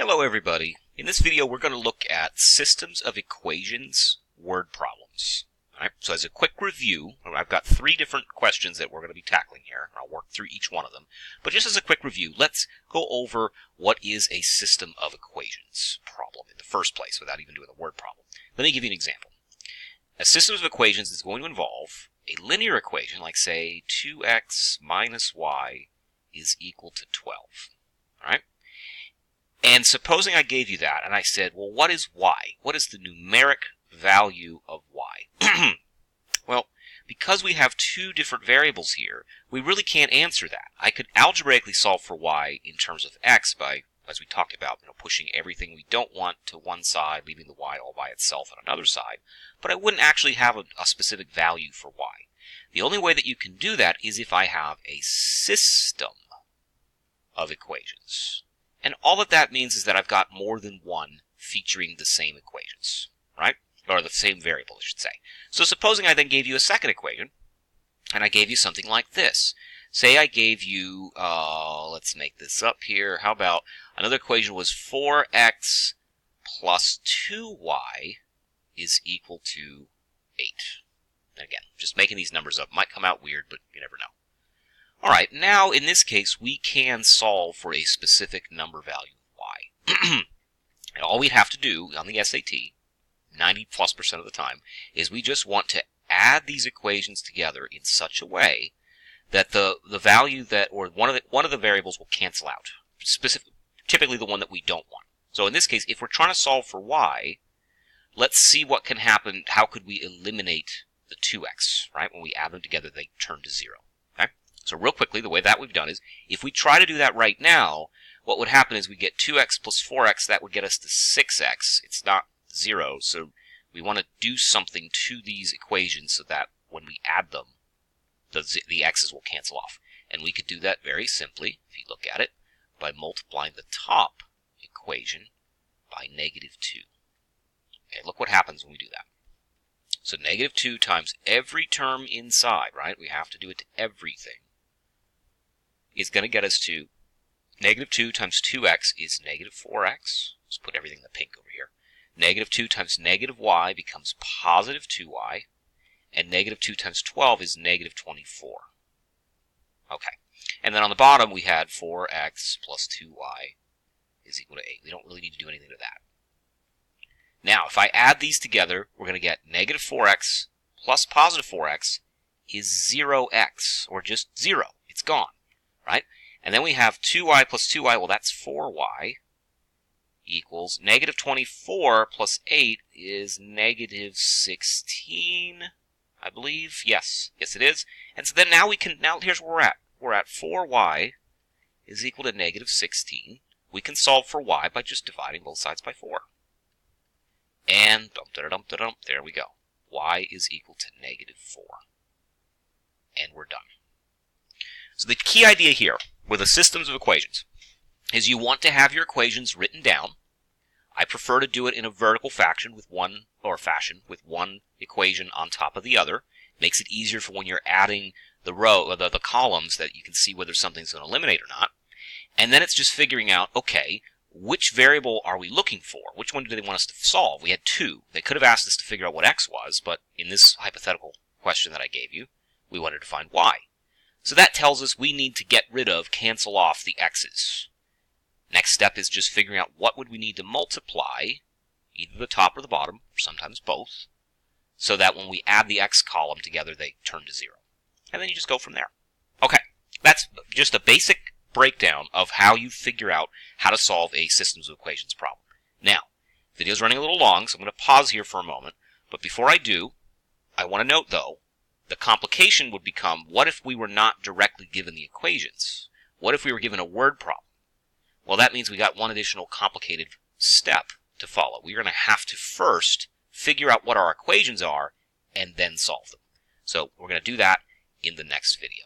Hello everybody. In this video we're going to look at systems of equations word problems. Alright, so as a quick review, I've got 3 different questions that we're going to be tackling here. I'll work through each one of them. But just as a quick review, let's go over what is a system of equations problem in the first place without even doing the word problem. Let me give you an example. A system of equations is going to involve a linear equation like say 2x minus y is equal to 12. Alright? And supposing I gave you that, and I said, well, what is y? What is the numeric value of y? Well, because we have 2 different variables here, we really can't answer that. I could algebraically solve for y in terms of x by, as we talked about, pushing everything we don't want to one side, leaving the y all by itself on another side, but I wouldn't actually have a specific value for y. The only way that you can do that is if I have a system of equations. And all that means is that I've got more than one featuring the same equations, right? Or the same variable, I should say. So supposing I then gave you a second equation, and I gave you something like this. Say I gave you, let's make this up here. How about another equation was 4x plus 2y is equal to 8. And again, just making these numbers up. Might come out weird, but you never know. Alright, now in this case we can solve for a specific number value of y. And all we'd have to do on the SAT, 90+% of the time, is we just want to add these equations together in such a way that the value that, or one of the variables will cancel out. Typically the one that we don't want. So in this case, if we're trying to solve for y, let's see what can happen. How could we eliminate the 2x, right? When we add them together, they turn to 0. So real quickly, the way that we've done is, if we try to do that right now, what would happen is we get 2x plus 4x, that would get us to 6x. It's not 0, so we want to do something to these equations so that when we add them, the x's will cancel off. And we could do that very simply, if you look at it, by multiplying the top equation by negative 2. Okay, look what happens when we do that. So negative 2 times every term inside, right? We have to do it to everything. Is going to get us to negative 2 times 2x is negative 4x. Let's put everything in the pink over here. Negative 2 times negative y becomes positive 2y. And negative 2 times 12 is negative 24. Okay. And then on the bottom we had 4x plus 2y is equal to 8. We don't really need to do anything to that. Now, if I add these together, we're going to get negative 4x plus positive 4x is 0x, or just 0. It's gone. Right? And then we have 2y plus 2y, well that's 4y, equals negative 24 plus 8 is negative 16, I believe. Yes, it is. And so then now here's where we're at. We're at 4y is equal to negative 16. We can solve for y by just dividing both sides by 4. And there we go. Y is equal to negative 4. And we're done. So the key idea here with the systems of equations is you want to have your equations written down. I prefer to do it in a vertical fashion with one equation on top of the other. Makes it easier for when you're adding the row or the columns that you can see whether something's going to eliminate or not. And then it's just figuring out, okay, which variable are we looking for? Which one do they want us to solve? We had 2. They could have asked us to figure out what x was, but in this hypothetical question that I gave you, we wanted to find y. So that tells us we need to get rid of, cancel off the x's. Next step is just figuring out what would we need to multiply, either the top or the bottom, or sometimes both, so that when we add the x column together, they turn to 0. And then you just go from there. Okay, that's just a basic breakdown of how you figure out how to solve a systems of equations problem. Now, the video's running a little long, so I'm going to pause here for a moment. But before I do, I want to note, though, the complication would become, what if we were not directly given the equations? What if we were given a word problem? Well, that means we got one additional complicated step to follow. We're going to have to first figure out what our equations are and then solve them. So we're going to do that in the next video.